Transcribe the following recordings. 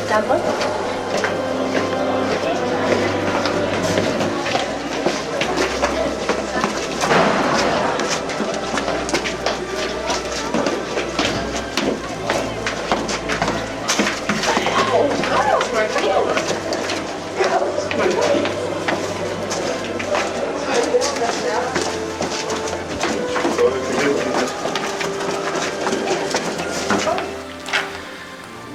Ten pat?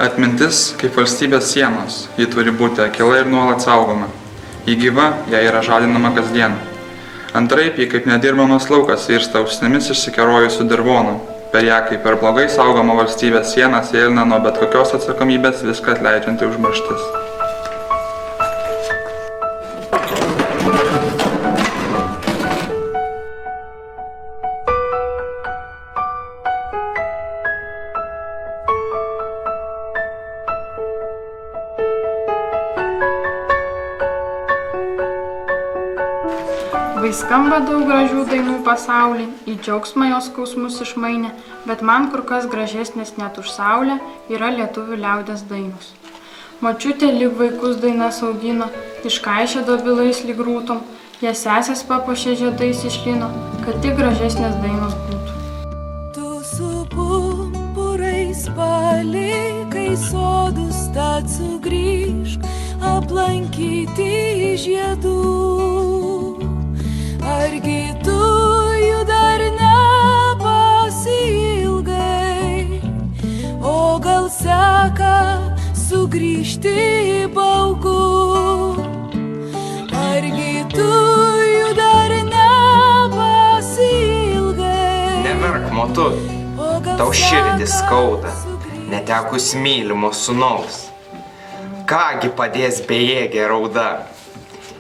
Atmintis kaip valstybės sienos, ji turi būti akylai ir nuolat saugoma. Ji gyva, jei yra žadinama kasdien. Antraip, ji kaip nedirbamas laukas virsta usnimis išsikerojusių dirvonų. Per ją kaip per blogai saugoma valstybės sieną sėlina nuo bet kokios atsakomybės viską atleidžianti užmarštis. Vai skamba daug gražių dainų pasaulį, į džiaugsmą jos skausmus išmainė, bet man kur kas gražesnės net už saulę yra lietuvių liaudies dainos. Močiutė lyg vaikus dainas augino, iškaišė dobilais lyg rūtom, jas sesės papuošė žiedais iš lino, kad tik gražesnės dainos būtų. Tu su pumpurais palikai sodus, tad sugrįžk aplankyti žiedų. Argi tu jų dar nepasiilgai, o gal seka sugrįžti baugu. Argi tu jų dar nepasiilgai. Neverk, motu, tau širdis skauda, netekus mylimo sūnaus. Kągi padės bejėgė rauda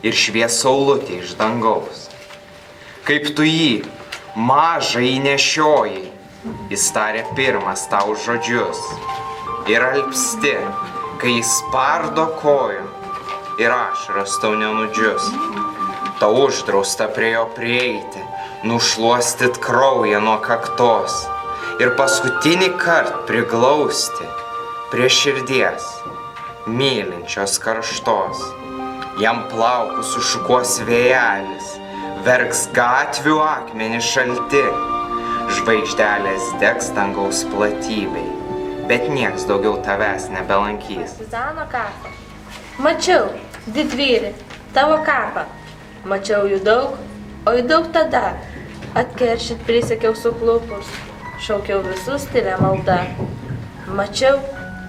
ir švies saulutė iš dangaus. Kaip tu jį mažą įnešiojai, jis tarė pirmas tau žodžius. Ir alpsti, kai jis spardo kojų, ir ašaras tau nenudžius. Tau uždrausta prie jo prieiti, nušluostyt kraują nuo kaktos ir paskutinį kart priglausti prie širdies, mylinčios karštos. Jam plaukus sušukuos vėjelis, verks gatvių akmenį šalti, žvaigždelės degs dangaus platybei, bet nieks daugiau tavęs nebelankys. Partizano kapą. Mačiau, didvyri, tavo kapą. Mačiau jų daug, o jų daug tada. Atkeršyt prisiekiau suklupus, šaukiau visus tylia malda. Mačiau,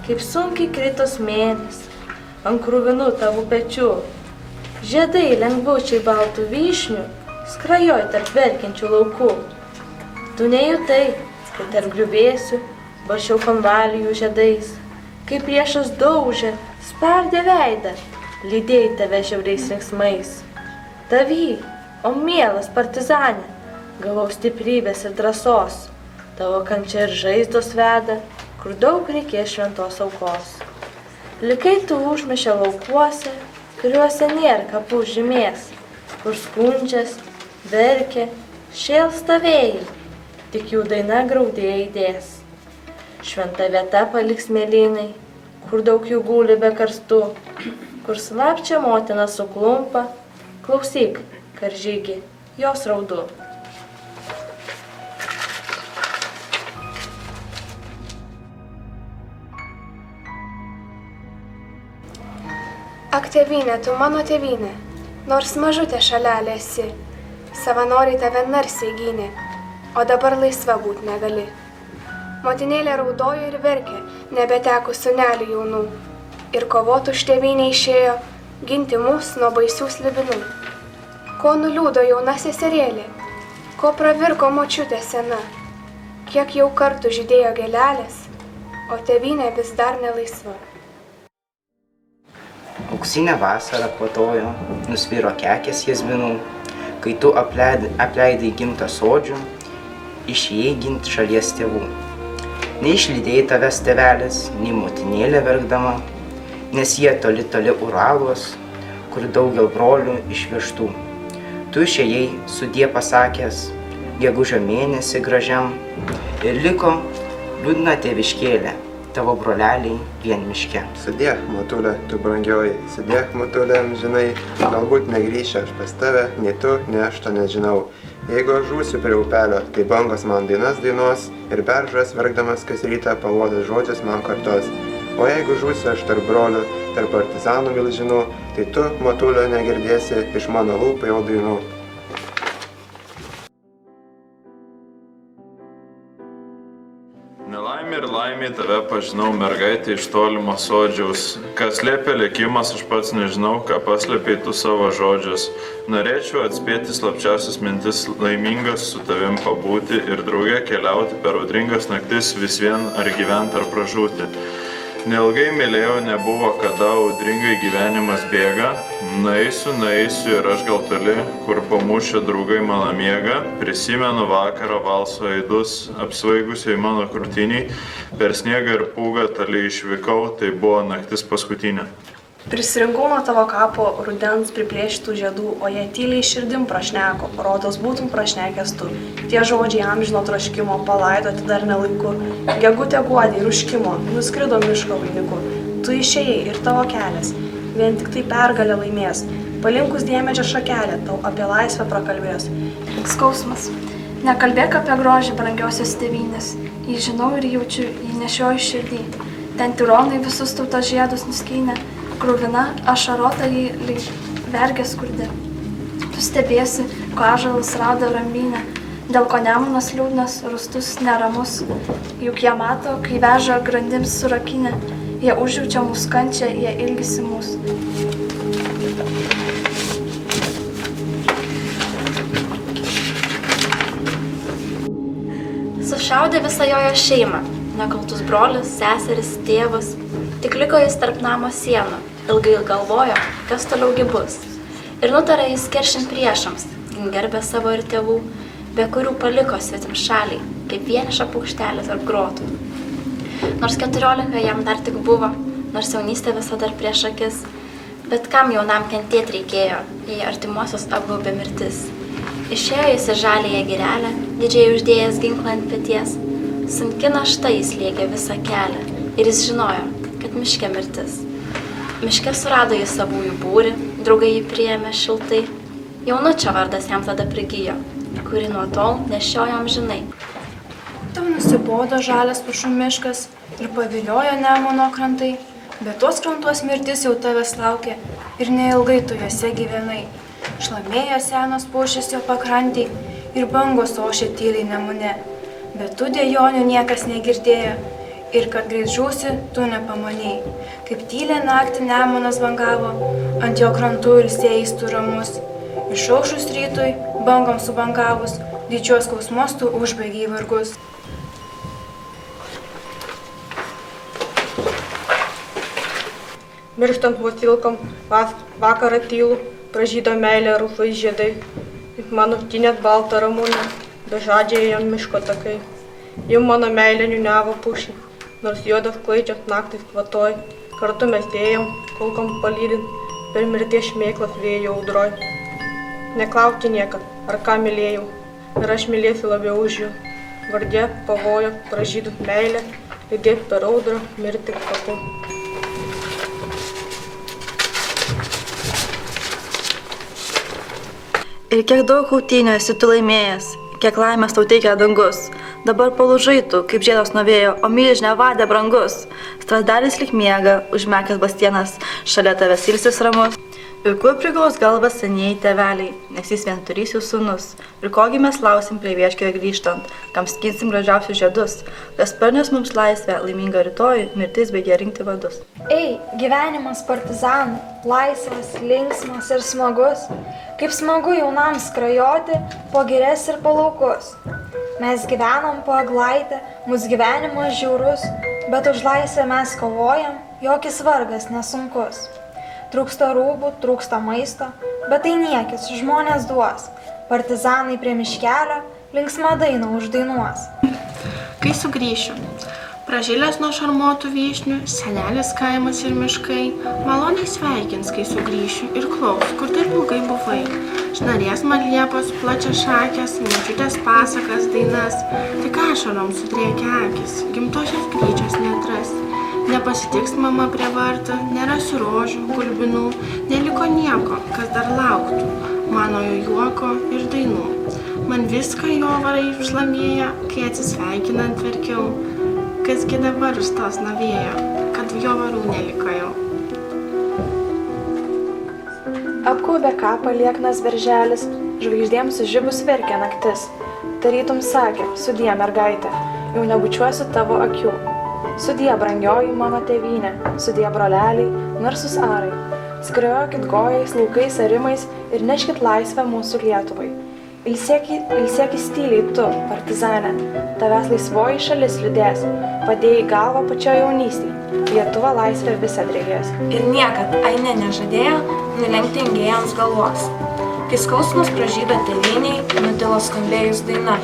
kaip sunkiai krito smėlis ant kruvinų tavo pečių. Žiedai lengvučiai baltų vyšnių skrajoj tarp verkiančių laukų. Tu nejutai, kai tarp griuvėsių baršiau konvalijų žiedais, kai priešas daužė, spardė veidą, lydėjai tave žiauriais linksmais. Tavy, o mielas partizane, gavau stiprybės ir drąsos. Tavo kančia ir žaizdos veda, kur daug reikės šventos aukos. Likai tu užmišę laukuose, kuriuose nėra kapų žymės, kur skundžias, verkė, šėlsta vėjai, tik jų daina graudėja aidės. Šventa vieta paliks mėlynai, kur daug jų guli be karstų, kur slapčia motina suklumpa, klausyk, karžygi, jos raudu. Ak, tėvynė, tu mano tėvynė, nors mažutė šalelė esi, savanoriai tave narsiai gynė, o dabar laisva būt negali. Motinėlė raudojo ir verkė, nebetekus sūnelių jaunų, ir kovot už tėvynę išėjo, ginti mus nuo baisių slibinų. Ko nuliūdo jauna seserėlė, ko pravirko močiutė sena, kiek jau kartų žydėjo gėlelės, o tėvynė vis dar nelaisva. Auksinė vasara kvatojo, nusviro kekės jazminų, kai tu apleidai gimtą sodžių, išėjai gint šalies tėvų. Neišlydėjai tavęs tėvelis, nei motinėlė verkdama, nes jie toli toli Uraluos, kur daugel brolių išvežtų. Tu išėjai sudie pasakęs, gegužio mėnesį gražiam, ir liko liūdna tėviškėlė, tavo broleliai vien miške. Sudėk, Matulė, tu brangioji, sudėk, Matulė, žinai, galbūt negrįšiu aš pas tave, nei tu, nei aš to nežinau. Jeigu aš žūsiu prie upelio, tai bangos man dainas dainuos ir beržas verkdamas kas rytą pavodas žodžius man kartos. O jeigu žūsiu aš tarp brolių, tarp partizanų milžinų, tai tu, Matulė, negirdėsi iš mano lūpų jau dainų. Nelaimė ir laimė tave pažinau, mergaitė iš tolimo sodžiaus. Kas slėpė likimas, aš pats nežinau, ką paslėpė tu savo žodžius. Norėčiau atspėti slapčiausias mintis, laimingas su tavim pabūti ir drauge keliauti per audringas naktis vis vien ar gyventi ar pražūti. Neilgai mylėjau, nebuvo kada, audringai gyvenimas bėga. Naisiu ir aš gal toli, kur po mūšio draugai mano miega. Prisimenu vakarą valso aidus, apsvaigusiai mano krūtiniai. Per sniegą ir pūgą toli išvykau, tai buvo naktis paskutinė. Prisirinkau nuo tavo kapo rudens priplėšytų žiedų, o jie tyliai širdim prašneko, rodos būtum prašnekęs tu. Tie žodžiai amžino troškimo, palaidoti dar nelaiku. Gegutė guodė ir užkimo, nuskrido miško vainiku. Tu išėjai ir tavo kelias, vien tik tai pergalę laimės. Palinkus diemedžio šakelę, tau apie laisvę prakalbės. Skausmas. Nekalbėk apie grožį brangiosios tėvynės. Jį žinau ir jaučiu, jį nešioju širdį. Ten tironai visus tautos žiedus nuskynė. Krūvina, ašarota jį vergė skurde. Tu stebėsi, ko ąžuolas rado ramybę, dėl ko nemunas liūdnas, rūstus, neramus. Juk jie mato, kai veža grandims surakinę, jie užjaučia mūsų kančią, jie ilgisi mūsų. Sušaudė visą jojo šeimą, nekaltus brolius, seseris, tėvas, tik liko jis tarp namo sienų. Ilgai galvojo, kas toliaugi bus. Ir nutarė jis keršint priešams, gerbė savo ir tėvų, be kurių paliko svetim šaliai, kaip vieniša paukštelė tarp grotų. Nors 14 jam dar tik buvo, nors jaunystė visa dar prieš akis, bet kam jaunam kentėti reikėjo, jei artimuosius apgaubė mirtis. Išėjo jis į žaliąją girelę, didžiai uždėjęs ginklą ant peties. Sunki našta jis lėgė visą kelią ir jis žinojo, kad miške mirtis. Miške surado jis savųjų būrį, draugai jį priėmė šiltai. Jaunučio vardas jam tada prigijo, kurį nuo tol nešiojo amžinai. Tau nusibodo žalias pušų miškas ir paviliojo Nemuno krantai, bet tuos krantuos mirtis jau tavęs laukė ir neilgai tu juose gyvenai. Šlamėjo senos pušys jo pakrantai ir bangos ošė tyliai Nemune, bet tu dejonių niekas negirdėjo. Ir kad greit žūsi, tu nepamanei, kaip tylė naktį Nemunas bangavo, ant jo krantų ilsėjais tu ramus. Išaušus rytui, bangom subangavus, didžios skausmos tu užbaigei vargus. Mirštant vilkom, vakarą tylų, pražydo meilė rūfais žiedai. Mano tinėt baltą ramūnę, bežadžiai jam miško takai. Jau mano meilė niuniavo pušį. Nors juodas klaidžiant naktais kvatoj, kartu mes ėjom, kulkom palydint, per mirties šmėklas vėjo audroj. Neklaukti niekad, ar ką mylėjau, ir aš mylėsiu labiau už jų. Vardė, pavojo, pražydant meilę, lydėt per audrą, mirti kvapu. Ir kiek daug kautynių esi tu laimėjęs, kiek laimės tau teikia dangus. Dabar palūžai tu, kaip žiedas nuo vėjo, o milžinė vadė brangus. Strazdalis lyg miega, užmerkęs bastienas, šalia tavęs ilsis ramus. Ir kur prigaus galvas senieji tėveliai, nes jis vienturys jų sūnus. Ir kogi mes lausim prie vieškelio grįžtant, kam skinsim gražiausius žiedus, kas sparnius mums laisvę, laimingą rytojų, mirtis baigia rinkti vadus. Ei, gyvenimas partizanų, laisvas, linksmas ir smagus, kaip smagu jaunam skrajoti po girias ir po laukus. Mes gyvenam po eglaitę, mūsų gyvenimas žiaurus, bet už laisvę mes kovojam, jokis vargas nesunkus. Trūksta rūbų, trūksta maisto, bet tai niekis, žmonės duos. Partizanai prie miškelio linksmą dainą uždainuos. Kai sugrįšiu, pražilęs nuo šarmotų vyšnių, senelis kaimas ir miškai, maloniai sveikins, kai sugrįšiu ir klaus, kur taip ilgai buvai. šnarės man liepos, plačia šakės, močiutės pasakas, dainas, tik ašarom sudriekia akis, gimtosios gryčios netras. Nepasitiks mama prie vartų, nerasiu rožių, gulbinų, neliko nieko, kas dar lauktų, manojo juoko ir dainų. Man viską jovarai šlamėjo, kai atsisveikinant verkiau, kasgi dabar už tos navėjo, kad jovarų neliko jau. Apgaubė kapą lieknas berželis, žvaigždėms sužibus verkė naktis. Tarytum sakė, sudie mergaitė, jau nebučiuosiu tavo akių. Sudie brangioji mano tėvynė, sudie broleliai, narsus arai. Skrajokit gojais, laukais arimais ir neškit laisvę mūsų Lietuvai. Ilsėkis tyliai tu, partizanė, tavęs laisvoji šalis liūdės, padėjai galvą pačio jaunystėj, Lietuva laisvė visą drėgės. Ir niekad Ainė nežadėjo nulenkti ingėjams galvos. Kai skausmas pražydo tėvyniai, nutilo skambėjus daina.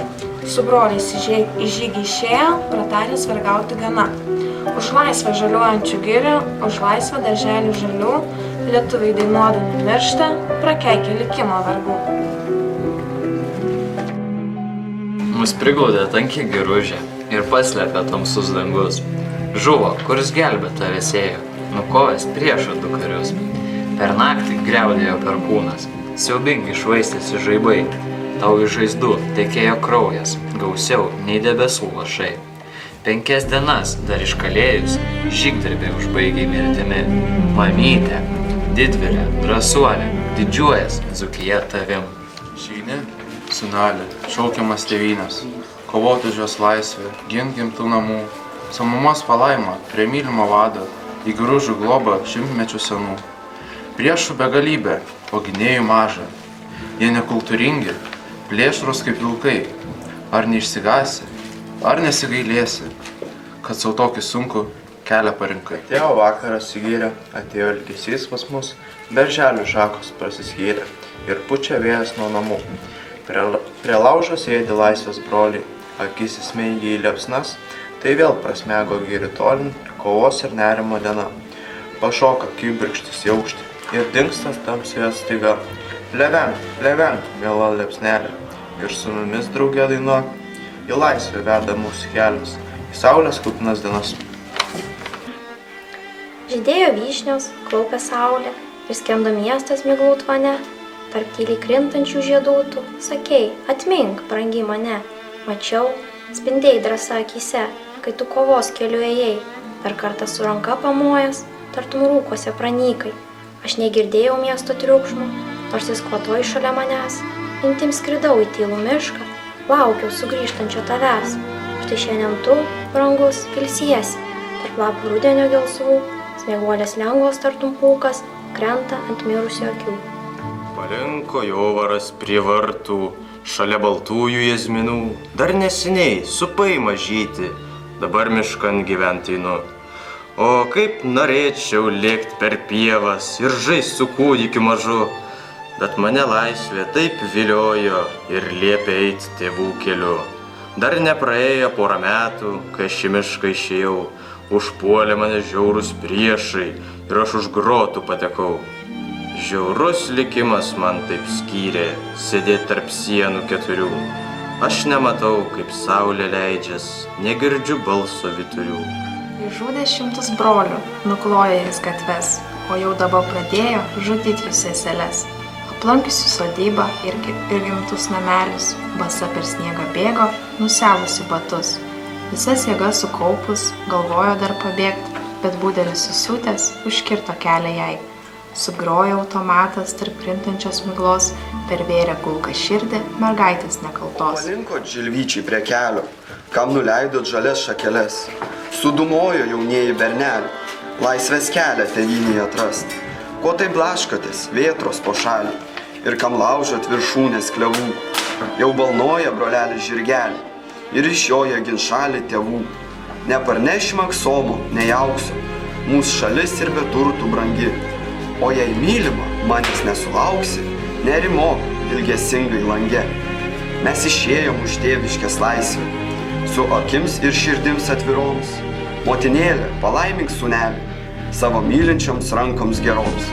Su broliais į žygį išėjo, pratarės vergauti gana. Už laisvę žaliuojančių girių, už laisvę darželių žalių, lietuviai dainuodami miršta, prakeikė likimo vargų. Mus priglaudė tanki geružė ir paslėpė tamsus dangus. Žuvo, kuris gelbėta vesėjo, nukovęs priešą du karius. Per naktį griaudėjo perkūnas, siaubingai švaistėsi žaibai. Tau iš žaizdų tekėjo kraujas, gausiau nei debesų lašai. 5 dienas dar iškalėjus, žygdarbį užbaigė mirtimi. Mamytė, didvyrė, drąsuolė, didžiuojas Dzūkija tavim. Šeini, sūnelė, šaukiamas tėvynės, kovoti už jos laisvę, gink gimtų namų, su mamos palaima prie mylimo vado, į gružų globą šimtmečių senų. Priešų begalybė, o gynėjų maža, jie nekultūringi, plėšrus kaip vilkai, ar neišsigasi, ar nesigailėsi, kad sau tokį sunkų kelią parinkai. Atėjo vakaras įgyrė, atėjo ilgesys pas mus, berželių šakos prasiskyrė ir pučia vėjas nuo namų. Prie laužo sėdi laisvės broliai, akis įsmeigė į liepsnas, tai vėl prasmego gyri tolin, kovos ir nerimo diena. Pašoka kibirkštis į aukštį ir dingstas tamsioje staiga. Plevenk, plevenk, miela liepsnelė, ir su mumis drauge dainuok, į laisvę veda mūsų kelias, į saulės kupinas dienas. Žydėjo vyšnios, klaupė saulė ir skendo miestas miglų tvane. Tarp tyliai krintančių žiedūtų, sakei, atmink, brangi mane. Mačiau, spindėjai drąsa akyse, kai tu kovos keliu ėjai. Per kartą su ranka pamojas, tartum rūkose pranykai. Aš negirdėjau miesto triukšmo, nors jis kvatojo šalia manęs. Mintim skridau į tylų mišką, laukiau sugrįžtančio tavęs. Štai šiandien tu, brangus, ilsiesi, tarp lapų rudenio gelsvų, snieguolės lengvos tartum pūkas, krenta ant mirusių akių. Palinko jovaras prie vartų, šalia baltųjų jazminų, dar neseniai supai mažyti, dabar miškan gyvent einu. O kaip norėčiau lėkt per pievas ir žaist su kūdikiu mažu, bet mane laisvė taip viliojo ir liepė eit tėvų keliu. Dar nepraėjo porą metų, kai aš į mišką išėjau, užpuolė mane žiaurūs priešai ir aš už grotų patekau. Žiaurus likimas man taip skyrė, sėdėt tarp sienų 4. Aš nematau, kaip saulė leidžias, negirdžiu balso vyturių. Išžudė 100 brolių, nuklojo jais gatves, o jau dabar pradėjo žudyti jų seseles. Aplankysiu sodybą ir gimtus namelius, basa per sniegą bėgo, nusiavusi batus. Visas jėgas sukaupus, galvojo dar pabėgti, bet būdelis susiūtęs užkirto kelią jai. Sugrojo automatas tarp krintančios miglos, pervėrė gulką širdį mergaitės nekaltos. Palinkot žilvyčiai prie kelio, kam nuleidot žalias šakeles. Sudumojo jaunieji berneliai, laisvės kelią tėvynėje atrasti. Ko tai blaškotės, vėtros po šalį, ir kam laužot viršūnės klevų. Jau balnoja brolelį žirgelį, ir išjoja ginšalį tėvų. Neparnešim aksomo, nei aukso, mūsų šalis ir be turtų brangi. O jei mylima, manęs nesulauksi, nerimok ilgesingai lange. Mes išėjom už tėviškės laisvę, su akims ir širdims atviroms. Motinėlė, palaimink sūnelį, savo mylinčioms rankoms geroms.